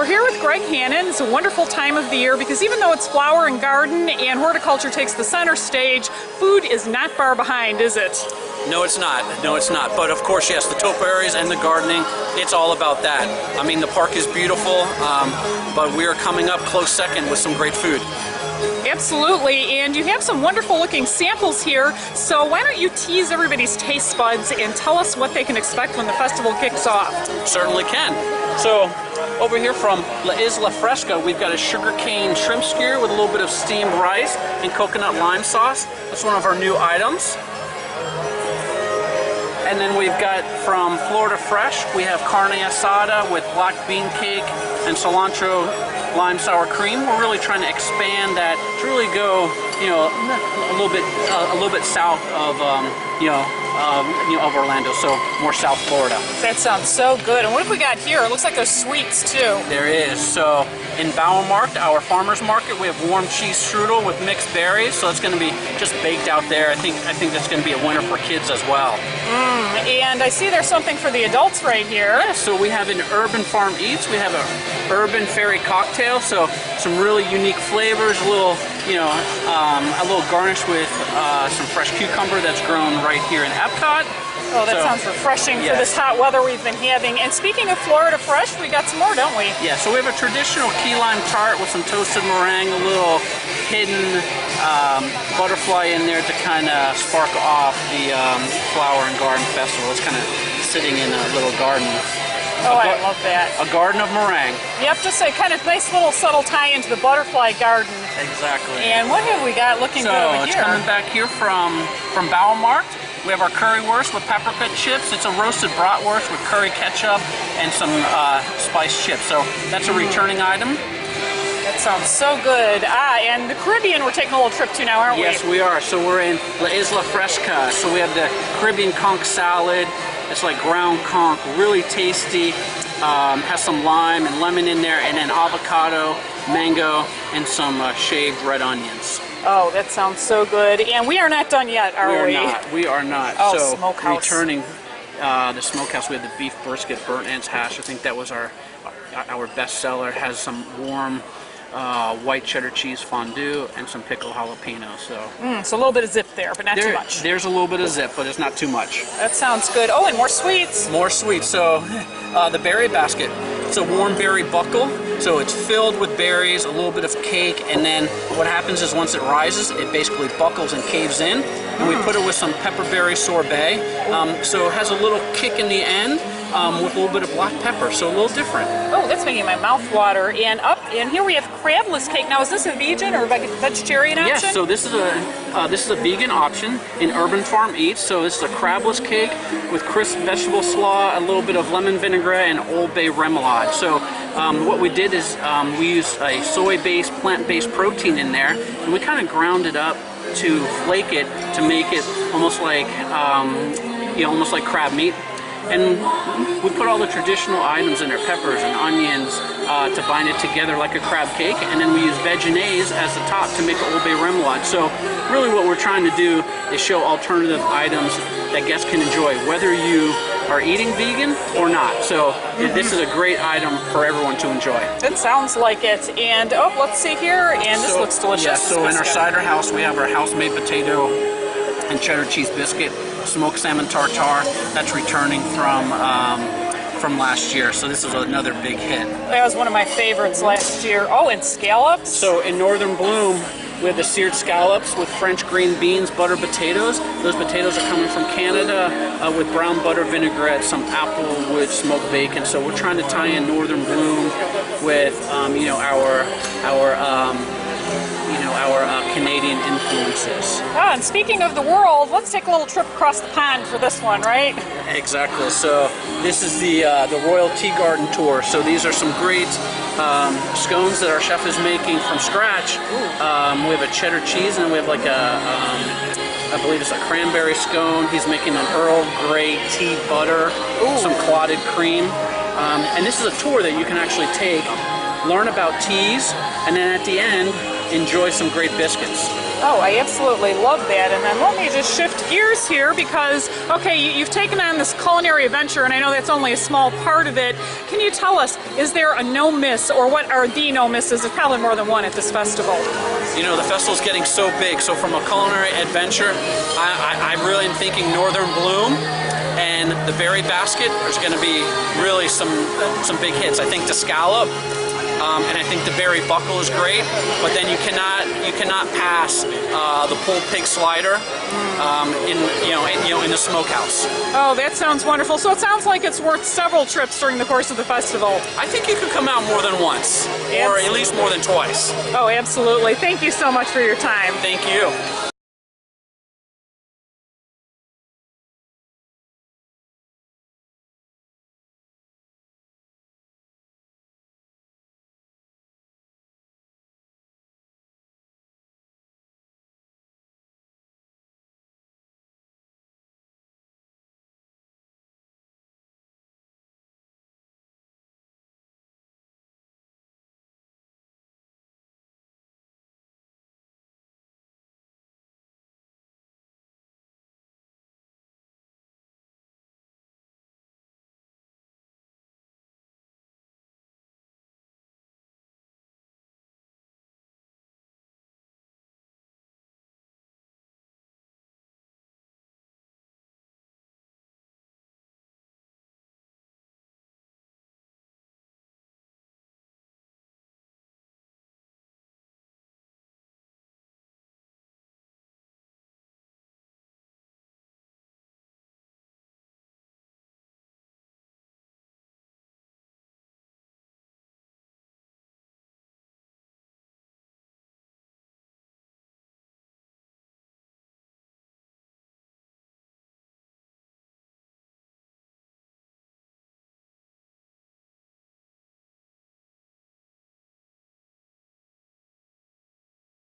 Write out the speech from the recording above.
We're here with Gregg Hannon. It's a wonderful time of the year because even though it's flower and garden and horticulture takes the center stage, food is not far behind, is it? No, it's not. No, it's not. But of course, yes, the topiaries and the gardening, it's all about that. I mean, the park is beautiful, but we are coming up close second with some great food. Absolutely, and you have some wonderful looking samples here, so why don't you tease everybody's taste buds and tell us what they can expect when the festival kicks off? Certainly can. So, over here from La Isla Fresca, we've got a sugarcane shrimp skewer with a little bit of steamed rice and coconut lime sauce. That's one of our new items. And then we've got from Florida Fresh, we have carne asada with black bean cake and cilantro lime sour cream. We're really trying to expand that to really go, a little bit south of, of Orlando, so more South Florida. That sounds so good. And what have we got here? It looks like there's sweets too. There is. So in Bauermarkt, our farmers market, we have warm cheese strudel with mixed berries. So it's going to be just baked out there. I think that's going to be a winner for kids as well. And I see there's something for the adults right here. Yeah, so we have an Urban Farm Eats. We have a Urban Fairy cocktail. So some really unique flavors. A little garnish with some fresh cucumber that's grown right here in Epcot. Oh, that sounds refreshing for this hot weather we've been having. And speaking of Florida Fresh, we got some more, don't we? Yeah, so we have a traditional key lime tart with some toasted meringue, a little hidden butterfly in there to kind of spark off the Flower and Garden Festival. It's kind of sitting in a little garden. Oh, I love that. A garden of meringue. Yep, just a kind of nice little subtle tie into the butterfly garden. Exactly. And what have we got looking good over here? So it's coming back here from Bauermarkt. We have our currywurst with peppercut chips. It's a roasted bratwurst with curry ketchup and some spiced chips. So that's a returning item. That sounds so good. And the Caribbean we're taking a little trip to now, aren't we? Yes, we are. So we're in La Isla Fresca. So we have the Caribbean conch salad. It's like ground conch, really tasty. Has some lime and lemon in there, and then avocado, mango, and some shaved red onions. Oh, that sounds so good. And we are not done yet, are we? We are not. Oh, so smokehouse. Returning the smokehouse, we have the beef brisket burnt ends hash. I think that was our best seller. It has some warm white cheddar cheese fondue and some pickled jalapeno. So a little bit of zip there, but not too much. There's a little bit of zip, but it's not too much. That sounds good. Oh, and more sweets. More sweets. So the berry basket. It's a warm berry buckle. So it's filled with berries, a little bit of cake, and then what happens is once it rises, it basically buckles and caves in. And we put it with some pepperberry sorbet. So it has a little kick in the end with a little bit of black pepper, so a little different. Oh, that's making my mouth water. And here we have crabless cake. Now, is this a vegan or vegetarian option? Yes, so this is a vegan option in Urban Farm Eats. So this is a crabless cake with crisp vegetable slaw, a little bit of lemon vinaigrette, and Old Bay remoulade. So what we did is we used a soy-based, plant-based protein in there, and we kind of ground it up to flake it to make it almost like almost like crab meat. And we put all the traditional items in there, peppers and onions, to bind it together like a crab cake. And then we use veggies as the top to make the Old Bay remoulade. So really what we're trying to do is show alternative items that guests can enjoy, whether you are eating vegan or not. So this is a great item for everyone to enjoy. It sounds like it. And let's see here. And this looks delicious. Yeah, so in our cider house, we have our house-made potato and cheddar cheese biscuit, smoked salmon tartare. That's returning from last year. So this is another big hit. That was one of my favorites last year. Oh, and scallops. So in Northern Bloom, we have the seared scallops with French green beans, butter potatoes. Those potatoes are coming from Canada with brown butter vinaigrette, some applewood smoked bacon. So we're trying to tie in Northern Bloom with our Canadian influences. Ah, and speaking of the world, let's take a little trip across the pond for this one, right? Exactly. So this is the Royal Tea Garden tour. So these are some great scones that our chef is making from scratch. We have a cheddar cheese, and we have like I believe it's a cranberry scone. He's making an Earl Grey tea butter, some clotted cream. And this is a tour that you can actually take, learn about teas, and then at the end, enjoy some great biscuits. Oh, I absolutely love that. And then let me just shift gears here because, okay, you've taken on this culinary adventure, and I know that's only a small part of it. Can you tell us, is there a no miss, or what are the no misses? There's probably more than one at this festival. You know, the festival's getting so big, so from a culinary adventure, I really am thinking Northern Bloom and the berry basket. There's going to be really some big hits. I think the scallop. And I think the berry buckle is great, but then you cannot pass the pulled pig slider in the smokehouse. Oh, that sounds wonderful. So it sounds like it's worth several trips during the course of the festival. I think you could come out more than once, or at least more than twice. Oh, absolutely. Thank you so much for your time. Thank you.